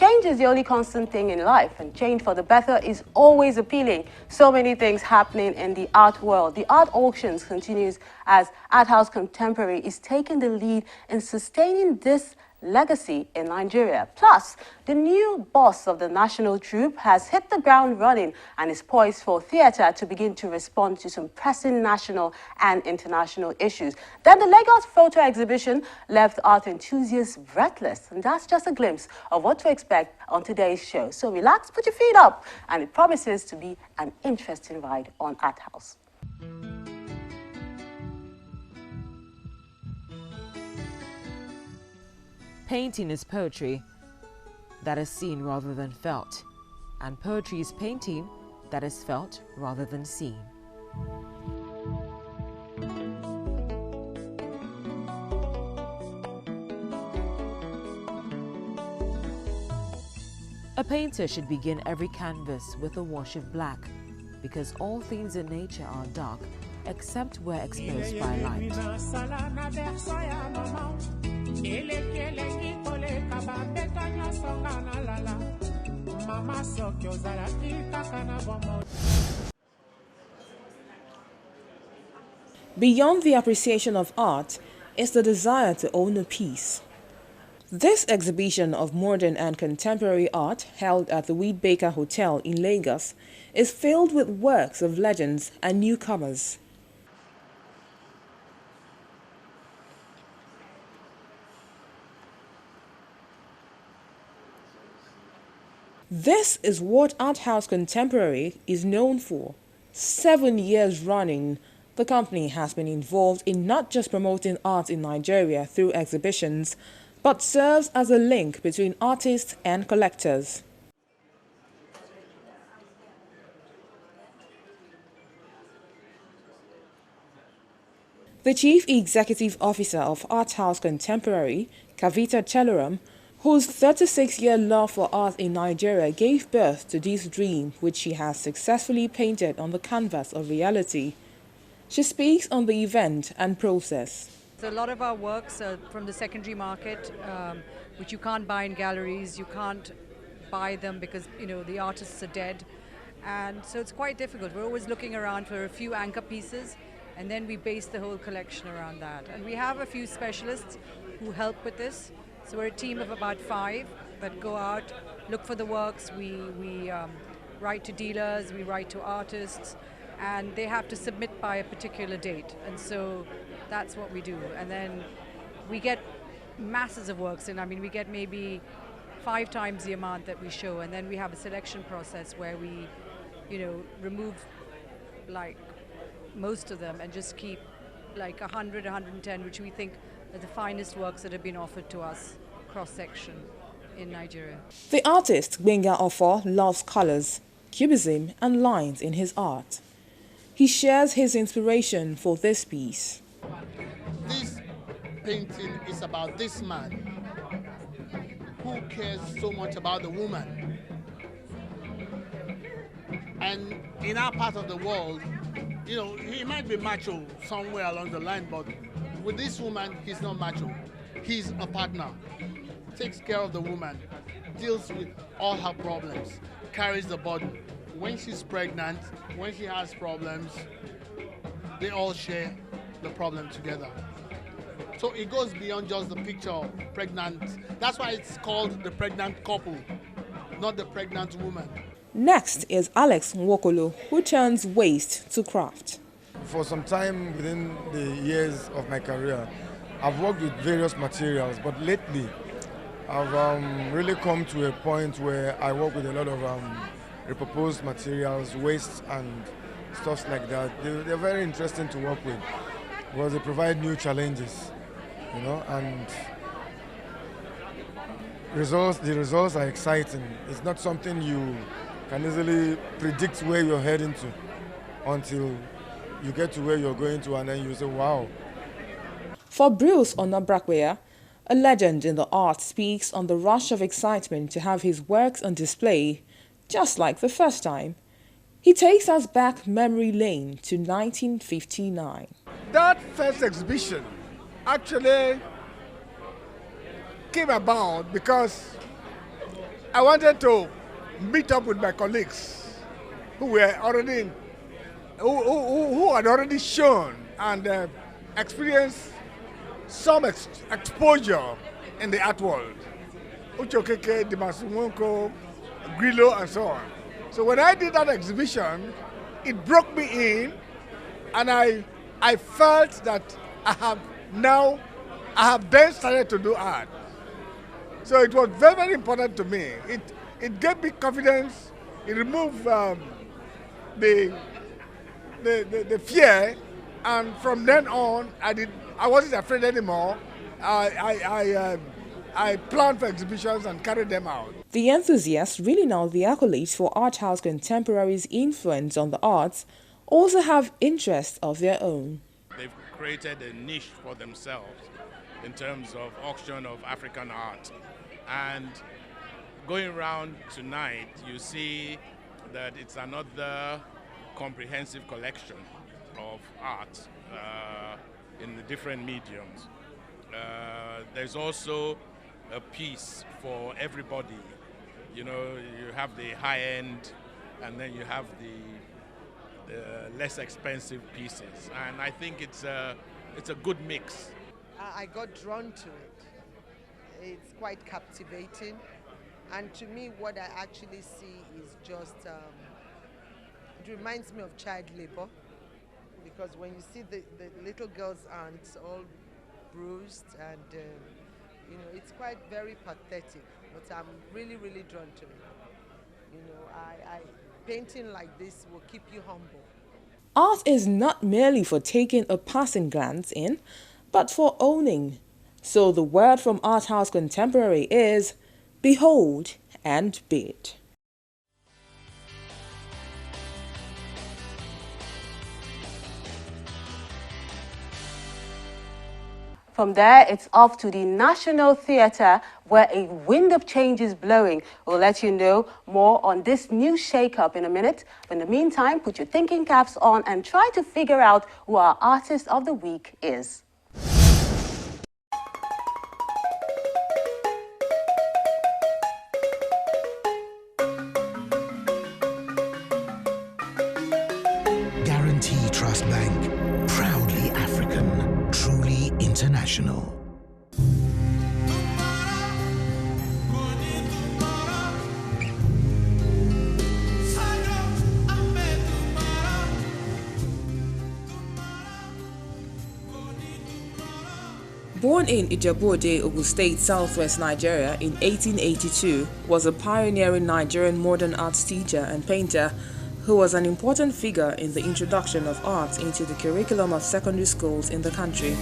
change is the only constant thing in life, and change for the better is always appealing. So many things happening in the art world. The art auctions continues as Art House Contemporary is taking the lead in sustaining this legacy in Nigeria. Plus, the new boss of the national troupe has hit the ground running and is poised for theatre to begin to respond to some pressing national and international issues. Then the Lagos Photo exhibition left art enthusiasts breathless, and that's just a glimpse of what to expect on today's show. So relax, put your feet up, and it promises to be an interesting ride on Art House. Painting is poetry that is seen rather than felt, and poetry is painting that is felt rather than seen. A painter should begin every canvas with a wash of black, because all things in nature are dark except where exposed by light. Beyond the appreciation of art is the desire to own a piece. This exhibition of modern and contemporary art, held at the Wheat Baker Hotel in Lagos, is filled with works of legends and newcomers. This is what Art House Contemporary is known for. 7 years running, the company has been involved in not just promoting art in Nigeria through exhibitions, but serves as a link between artists and collectors. The Chief Executive Officer of Art House Contemporary, Kavita Cheluram, whose 36-year love for art in Nigeria gave birth to this dream, which she has successfully painted on the canvas of reality. She speaks on the event and process. So a lot of our works are from the secondary market, which you can't buy in galleries. You can't buy them because, the artists are dead. And so it's quite difficult. We're always looking around for a few anchor pieces, and then we base the whole collection around that. And we have a few specialists who help with this. So we're a team of about 5 that go out, look for the works. We write to dealers, we write to artists, and they have to submit by a particular date. And so that's what we do. And then we get masses of works, and we get maybe 5 times the amount that we show. And then we have a selection process where we, remove like most of them and just keep like 100, 110, which we think are the finest works that have been offered to us cross-section in Nigeria. The artist Gbenga Offor loves colors, cubism and lines in his art. He shares his inspiration for this piece. This painting is about this man who cares so much about the woman. And in our part of the world, he might be macho somewhere along the line, but with this woman, he's not macho. He's a partner. Takes care of the woman, deals with all her problems, carries the burden. When she's pregnant, when she has problems, they all share the problem together. So it goes beyond just the picture of pregnant. That's why it's called the pregnant couple, not the pregnant woman. Next is Alex Nwokolo, who turns waste to craft. For some time within the years of my career, I've worked with various materials, but lately I've really come to a point where I work with a lot of repurposed materials, waste and stuff like that. They're very interesting to work with because they provide new challenges, and the results are exciting. It's not something you can easily predict where you're heading to until you get to where you're going to, and then you say, wow. For Bruce Onabrakwea, a legend in the art, speaks on the rush of excitement to have his works on display, just like the first time. He takes us back memory lane to 1959. That first exhibition actually came about because I wanted to meet up with my colleagues who were already, who had already shown and experienced some exposure in the art world. Uchokeke, Dimasumonko, Grillo, and so on. So when I did that exhibition, it broke me in, and I felt that I have then started to do art. So it was very, very important to me. It gave me confidence. It removed the fear, and from then on, I wasn't afraid anymore. I planned for exhibitions and carried them out. The enthusiasts, reeling out the accolades for Art House Contemporary's influence on the arts, also have interests of their own. They've created a niche for themselves in terms of auction of African art. And going around tonight, you see that it's another comprehensive collection of art in the different mediums. There's also a piece for everybody. You know, you have the high end, and then you have the less expensive pieces. And I think it's a good mix. I got drawn to it. It's quite captivating. And to me, what I actually see is just, it reminds me of child labor. Because when you see the little girls' aunts all bruised and, you know, it's quite very pathetic. But I'm really, really drawn to it. You know, painting like this will keep you humble. Art is not merely for taking a passing glance in, but for owning. So the word from Art House Contemporary is, behold and bid. From there, it's off to the National Theatre, where a wind of change is blowing. We'll let you know more on this new shake-up in a minute. But in the meantime, put your thinking caps on and try to figure out who our Artist of the Week is. Guarantee Trust Bank, proudly African, truly international. Born in Ijebu-Ode, Ogun State, southwest Nigeria in 1882, was a pioneering Nigerian modern arts teacher and painter who was an important figure in the introduction of art into the curriculum of secondary schools in the country.